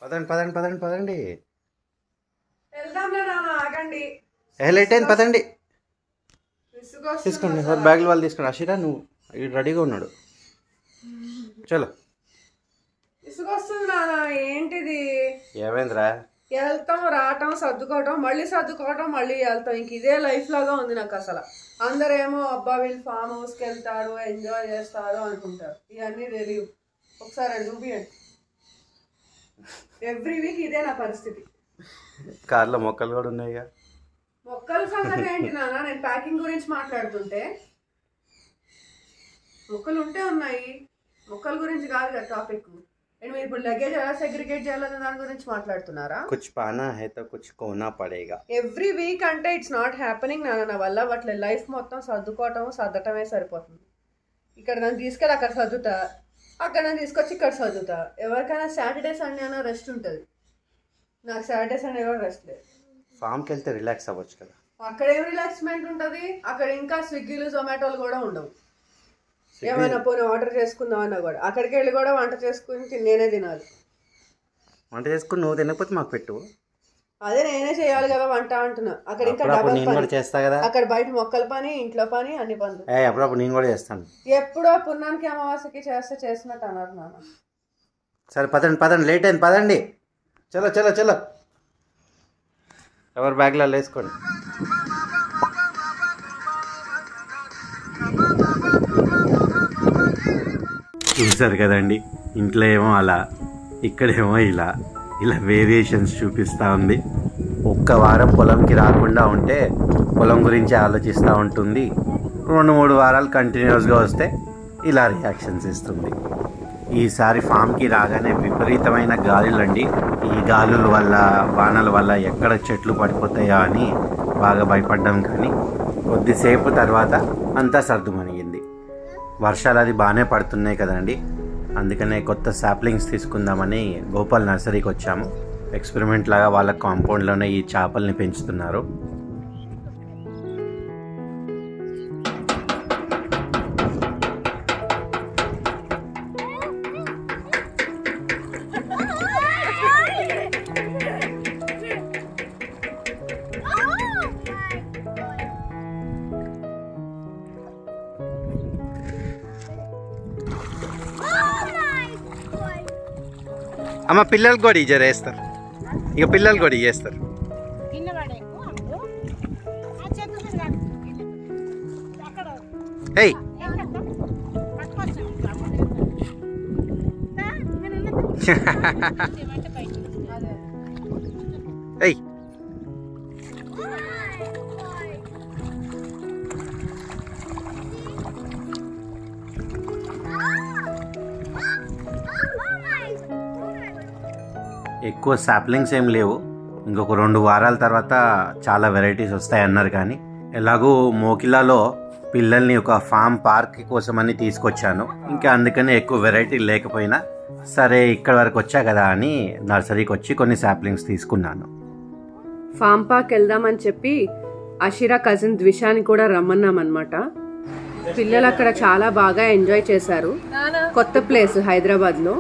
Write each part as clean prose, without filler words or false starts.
పదండి పదండి పదండి పదండి. ఆగండి, లేట్ అయింది, పదండి. తీసుకోండి బ్యాగులు వాళ్ళు తీసుకోండి. అషిరా నువ్వు రెడీగా ఉన్నాడు. చలో. ఇసుకొస్తుంది నాన్న, ఏంటిది? ఏమైందిరా? వెళ్తాం రావటం సర్దుకోవటం మళ్ళీ సర్దుకోవటం మళ్ళీ వెళ్తాం. ఇంక ఇదే లైఫ్ లాగా ఉంది నాకు. అసలు అందరేమో అబ్బా వీళ్ళు ఫామ్ హౌస్కి వెళ్తారు, ఎంజాయ్ చేస్తారు అనుకుంటారు. ఇవన్నీ తెలియవు. ఒకసారి అది చూపియండి. ఎవ్రీ వీక్ ఇదే నా పరిస్థితి. కార్లో మొక్కలు కూడా ఉన్నాయిగా. మొక్కల సంగతి ఏంటి నాన్న? నేను ప్యాకింగ్ గురించి మాట్లాడుతుంటే మొక్కలు ఉంటే ఉన్నాయి, మొక్కల గురించి కాదు కదా టాపిక్. అండ్ మీరు ఇప్పుడు లగేజ్ ఎలా సెగ్రిగేట్ చేయాలనే దాని గురించి మాట్లాడుతున్నారా? కుచ్ పానా హై తో కుచ్ కోనా పడేగా. ఎవ్రీ వీక్ అంటే ఇట్స్ నాట్ హ్యాపెనింగ్ నాన్న. నా వల్ల అట్లా లైఫ్ మొత్తం సర్దుకోవటం సర్దటమే సరిపోతుంది. ఇక్కడ నన్ను తీసుకెళ్ళి అక్కడ సర్దుతా, అక్కడ నన్ను తీసుకొచ్చి ఇక్కడ చదువుతా. ఎవరికైనా సాటర్డే సండే అయినా రెస్ట్ ఉంటుంది, నాకు సాటర్డే సండే కూడా రెస్ట్ లేదు. ఫామ్కి వెళ్తే రిలాక్స్ అవ్వచ్చు కదా. అక్కడ ఏం రిలాక్స్మెంట్ ఉంటుంది? అక్కడ ఇంకా స్విగ్గీలు జొమాటోలు కూడా ఉండవు. ఏమైనా పోనీ ఆర్డర్ చేసుకుందాం అన్నా కూడా అక్కడికి వెళ్ళి కూడా వంట చేసుకుని నేనే తినాలి. వంట చేసుకుని నువ్వు తినకపోతే మాకు పెట్టు. అదే నేనే చేయాలి కదా వంట అంటున్నా. అక్కడ ఇంకా డబల్ పని చేస్తా కదా. అక్కడ బయట మొక్కల పని, ఇంట్లో పని, అన్ని పనులు. అప్పుడప్పుడు నేను కూడా చేస్తాను. ఎప్పుడో పున్నానికి అమావాస్యకి చేసినట్టు అన్నారు నాన్న. సరే పదండి పదండి, లేట్ అయింది, పదండి. చలో చలో చలో. ఎవరు బ్యాగ్లలో వేసుకోండి. చూసారు కదండి, ఇంట్లో ఏమో అలా, ఇక్కడేమో ఇలా ఇలా వేరియేషన్స్ చూపిస్తూ ఉంది. ఒక్క వారం పొలంకి రాకుండా ఉంటే పొలం గురించి ఆలోచిస్తూ ఉంటుంది. 2-3 వారాలు కంటిన్యూస్గా వస్తే ఇలా రియాక్షన్స్ ఇస్తుంది. ఈసారి ఫామ్కి రాగానే విపరీతమైన గాలులండి. ఈ గాలుల వల్ల, వానల వల్ల ఎక్కడ చెట్లు పడిపోతాయా అని బాగా భయపడ్డాం. కానీ కొద్దిసేపు తర్వాత అంతా సర్దుమణిగింది. వర్షాలు అది బాగానే పడుతున్నాయి కదండి. అందుకనే కొత్త సాప్లింగ్స్ తీసుకుందామని గోపాల్ నర్సరీకి వచ్చాము. ఎక్స్పెరిమెంట్ లాగా వాళ్ళ కాంపౌండ్లోనే ఈ చేపల్ని పెంచుతున్నారు. అమ్మ పిల్లలు కూడా ఇజర్ వేస్తారు, ఇక పిల్లలు కూడా చేస్తారు. ఏయ్ ఏయ్ ఎక్కువ సాప్లింగ్స్ ఏం లేవు. ఇంకొక 2 వారాల తర్వాత చాలా వెరైటీస్ వస్తాయన్నారు. కానీ ఎలాగూ మోకిలాలో పిల్లల్ని ఒక ఫామ్ పార్క్ కోసమని తీసుకొచ్చాను. ఇంకా అందుకని ఎక్కువ వెరైటీ లేకపోయినా సరే ఇక్కడ వరకు వచ్చా కదా అని నర్సరీకి వచ్చి కొన్ని సాప్లింగ్స్ తీసుకున్నాను. ఫామ్ పార్క్ వెళ్దామని చెప్పి అషిరా కజిన్ ద్విషాని కూడా రమ్మన్నామన్నమాట. పిల్లలు అక్కడ చాలా బాగా ఎంజాయ్ చేశారు. కొత్త ప్లేస్ హైదరాబాద్లో,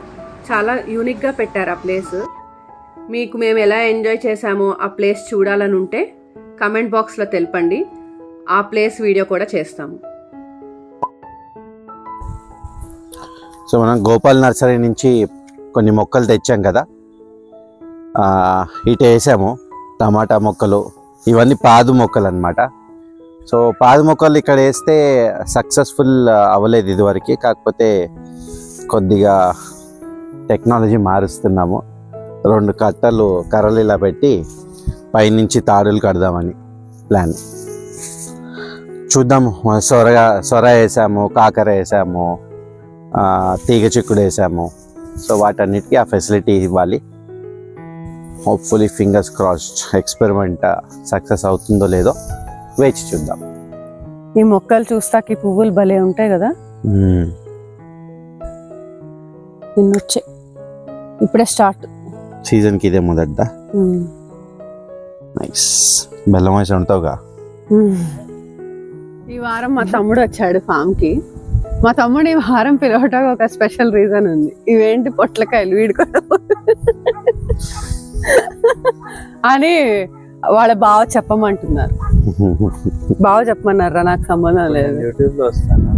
చాలా యూనిక్గా పెట్టారు ఆ ప్లేస్. మీకు మేము ఎలా ఎంజాయ్ చేసామో ఆ ప్లేస్ చూడాలని ఉంటే కమెంట్ బాక్స్లో తెలపండి. ఆ ప్లేస్ వీడియో కూడా చేస్తాము. సో మనం గోపాల్ నర్సరీ నుంచి కొన్ని మొక్కలు తెచ్చాం కదా, ఇటు వేసాము. టమాటా మొక్కలు, ఇవన్నీ పాదు మొక్కలు అన్నమాట. సో పాదు మొక్కలు ఇక్కడ వేస్తే సక్సెస్ఫుల్ అవ్వలేదు ఇదివరకు. కాకపోతే కొద్దిగా టెక్నాలజీ మారుస్తున్నాము. 2 కర్రలు ఇలా పెట్టి పైనుంచి తాడులు కడదామని ప్లాన్. చూద్దాము. సొర వేసాము, కాకర వేసాము, తీగ చిక్కుడు వేసాము. సో వాటన్నిటికీ ఆ ఫెసిలిటీ ఇవ్వాలి. Hopefully fingers crossed experiment success అవుతుందో లేదో వేచి చూద్దాం. ఈ మొక్కలు చూస్తాకి పువ్వులు భలే ఉంటాయి కదా. వచ్చే ఇప్పుడే స్టార్ట్ సీజన్కి ఇదే మొదటిదా. నైస్. బెల్లం వేసి ఉంటావుగా. ఈ వారం మా తమ్ముడు వచ్చాడు ఫామ్కి. మా తమ్ముడు ఈ వారం పిలవటానికి ఒక స్పెషల్ రీజన్ ఉంది. ఇవేంటి పొట్లకాయలు వీడుకోవడం అని వాళ్ళ బావ చెప్పమంటున్నారు. బావ చెప్పమన్నారా? నాకు సంబంధం లేదు. యూట్యూబ్ లో వస్తాను.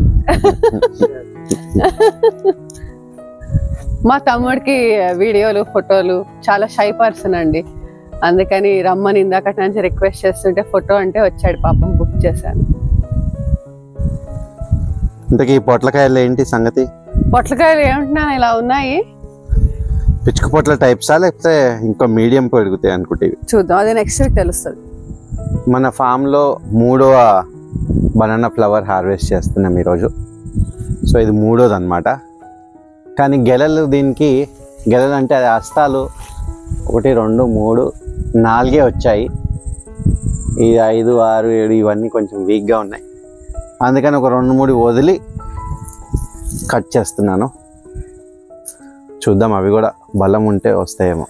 మా తమ్ముడికి వీడియోలు ఫోటోలు చాలా షై పర్సన్ అండి. అందుకని రమ్మని ఇందాక నుంచి రిక్వెస్ట్ చేస్తుంటే ఫోటో అంటే వచ్చాడు. పాపం బుక్ చేశాను. ఇంతకీ పొట్లకాయలు ఏంటి సంగతి? పొట్లకాయలు ఏమంటున్నా ఇలా ఉన్నాయి. పిచ్చుక పొట్ల టైప్సా లేకపోతే ఇంకా మీడియం పెరుగుతాయి అనుకుంటే? చూద్దాం, అది నెక్స్ట్ వీక్ తెలుస్తుంది. మన ఫామ్లో 3వ బనానా ఫ్లవర్ హార్వెస్ట్ చేస్తున్నాం ఈరోజు. సో ఇది 3వది అనమాట. కానీ గెలలు, దీనికి గెలలు అంటే అది హస్తాలు 1 2 3 4 వచ్చాయి. ఈ 5 6 7 ఇవన్నీ కొంచెం వీక్గా ఉన్నాయి. అందుకని ఒక 2 3 వదిలి కట్ చేస్తున్నాను. చూద్దాం, అవి కూడా బలం ఉంటే వస్తాయేమో.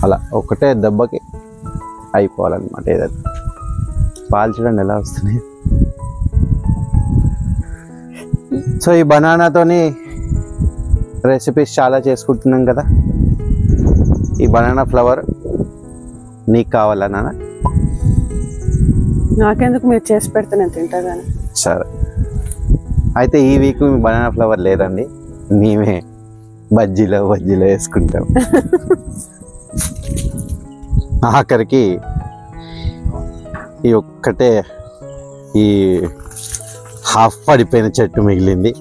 అలా ఒకటే దెబ్బకి అయిపోవాలన్నమాట. ఏదైనా పాలు చూడండి ఎలా వస్తున్నాయి. సో ఈ బనానాతోని రెసిపీస్ చాలా చేసుకుంటున్నాం కదా. ఈ బనానా ఫ్లవర్ నీకు కావాలా నాన్న? నాకెందుకు, మీరు చేసి పెడితే నేను తింటా కానీ. సరే, అయితే ఈ వీక్ బనానా ఫ్లవర్ లేదండి, మేమే బజ్జీలో వేసుకుంటాం. ఆఖరికి ఈ ఒక్కటే ఈ హాఫ్ పడిపోయిన చెట్టు మిగిలింది.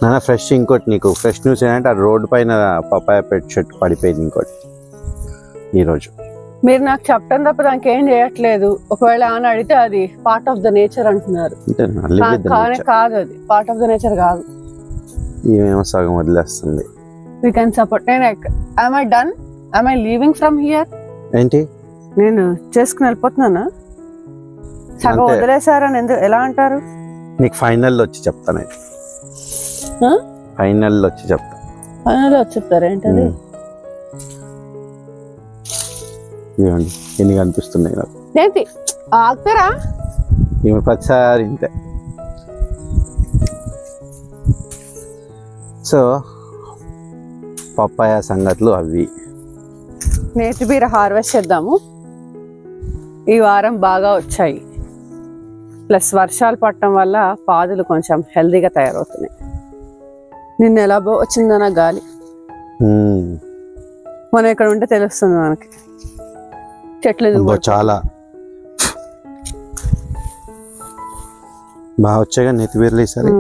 నాన్న ఫ్రెష్ ఇంకోటి నీకు ఫ్రెష్ న్యూస్ ఏంటంటే ఆ రోడ్డు పైన పపాయ పెట్టి చెట్టు పడిపోయింది ఇంకోటి ఈరోజు. మీరు నాకు చెప్పడం తప్ప దానికి ఏం చేయట్లేదు. ఒకవేళ అని అడిగితే అది పార్ట్ ఆఫ్ ద నేచర్ అంటున్నారు. కానీ కాదు, అది పార్ట్ ఆఫ్ ద నేచర్ కాదు. ఇవేమో సగం వదిలేస్తుంది. We can support. Am I done? Am I leaving from here? ఏంటి నేను చేసుకుని వెళ్ళిపోతున్నానా? సగం వదిలేసారని ఎలా అంటారు? నీకు ఫైనల్లో వచ్చి చెప్తాను. ఫైనల్లో వచ్చి చెప్తా. ఫైనల్లో వచ్చి చెప్తారా? ఏంటది? ఇవ్వండి, ఎన్ని కనిపిస్తున్నాయి నాకు. ఏంటి ఆగుతారా? ఇవి ప్రతిసారి ఇంతే. సో పప్పాయ సంగతులు అవి. నేతి బీర హార్వెస్ట్ చేద్దాము. ఈ వారం బాగా వచ్చాయి. ప్లస్ వర్షాలు పడటం వల్ల పాదులు కొంచెం హెల్దీగా తయారవుతున్నాయి. నిన్న ఎలా వచ్చిందన్న గాలి మనం ఇక్కడ ఉంటే తెలుస్తుంది మనకి. చెట్లు చాలా బాగా వచ్చాయి నేతి బీరలు ఈసారి.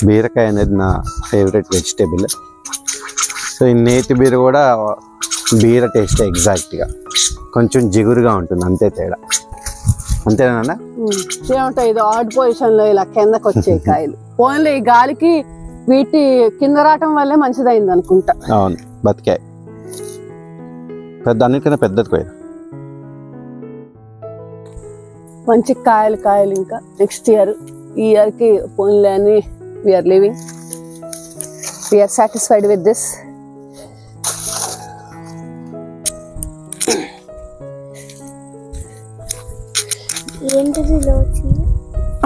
బీరకాయ అనేది నా ఫేవరెట్ వెజిటేబుల్. సో ఈ నేతి బీర కూడా బీర టేస్ట్ ఎగ్జాక్ట్గా కొంచెం జిగురుగా ఉంటుంది, అంతే తేడా. అంతేనా? ఏమంటాయి, ఇది ఆడ్ పొజిషన్ లో ఇలా కిందకి వచ్చే కాయలు. ఓన్లీ ఈ గాలికి వీటి కింద రావటం వల్లే మంచిదైంది అనుకుంటా. అవును, బతికాయి. అన్నిటికన్నా పెద్దది పోయి మంచి కాయలు. ఇంకా నెక్స్ట్ ఇయర్, ఈ ఇయర్కి పోన్లే అని we are living. We are satisfied with this.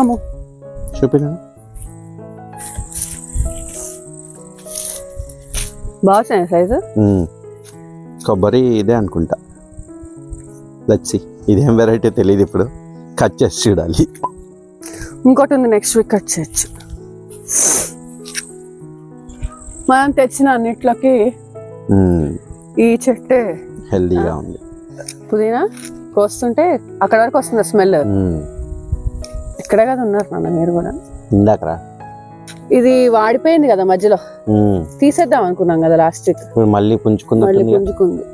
అమ్మో చూపినా బాగా సైజు. కొబ్బరి ఇదే అనుకుంటా. లచ్చి ఇదేం వెరైటీ తెలియదు, ఇప్పుడు కట్ చేసి చూడాలి. ఇంకోటి ఉంది, నెక్స్ట్ వీక్ కట్ చేయొచ్చు. మనం తెచ్చిన అన్నిట్లోకి ఈ చెట్టే హెల్దీగా ఉంది. పుదీనా కోస్తుంటే అక్కడ వరకు వస్తుంది స్మెల్. ఇక్కడే కదా ఉన్నారు నాన్న మీరు కూడా. ఇందాకరా ఇది వాడిపోయింది కదా మధ్యలో, తీసేద్దాం అనుకున్నాం కదా లాస్ట్ వీక్. మళ్ళీ పుంజుకుంది.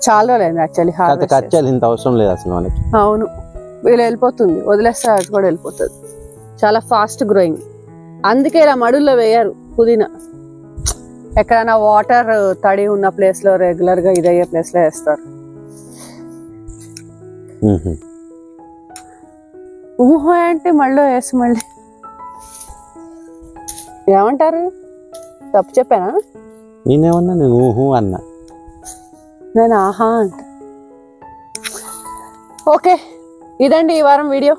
చాలా రోజులైంది యాక్చువల్లీ. కట్ చేయాలి, ఇంత అవసరం లేదు అసలు మనకి. అవును, వీళ్ళు వెళ్ళిపోతుంది, వదిలేస్తే అది కూడా వెళ్ళిపోతుంది. చాలా ఫాస్ట్ గ్రోయింగ్. అందుకే ఇలా మడుల్లో వేయరు పుదీనా. ఎక్కడైనా వాటర్ తడి ఉన్న ప్లేస్ లో రెగ్యులర్ గా ఇదయ్యే ప్లేస్ లో వేస్తారు. ఊహో అంటే మళ్ళీ వేసి మళ్ళీ ఏమంటారు? తప్పు చెప్పానా? నేనేమన్నా? నేను ఊహు అన్నా. నేను ఆహా అంట. ఓకే, ఇదండి ఈ వారం వీడియో.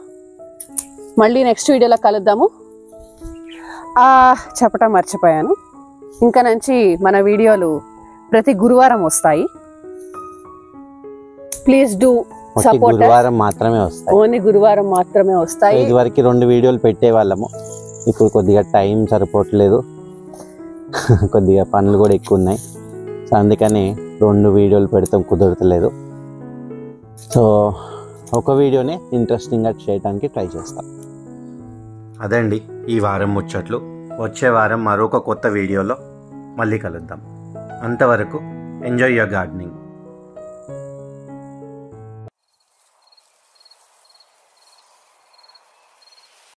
మళ్ళీ నెక్స్ట్ వీడియోలో కలుద్దాము. చెప్పటం మర్చిపోయాను, ఇంకా నుంచి మన వీడియోలు ప్రతి గురువారం వస్తాయి. Please do support. గురువారం మాత్రమే వస్తాయి, ఓన్లీ గురువారం మాత్రమే వస్తాయి. ఇదివరకు 2 వీడియోలు పెట్టేవాళ్ళము, ఇప్పుడు కొద్దిగా టైం సరిపోవట్లేదు, కొద్దిగా పనులు కూడా ఎక్కువ ఉన్నాయి. సో అందుకని 2 వీడియోలు పెడతాం కుదరట్లేదు. సో ఒక వీడియోని ఇంట్రెస్టింగ్గా చేయడానికి ట్రై చేస్తాం. అదండి ఈ వారం ముచ్చట్లు. వచ్చే వారం మరొక కొత్త వీడియోలో మళ్ళీ కలుద్దాం. అంతవరకు ఎంజాయ్ యువర్ గార్డెనింగ్.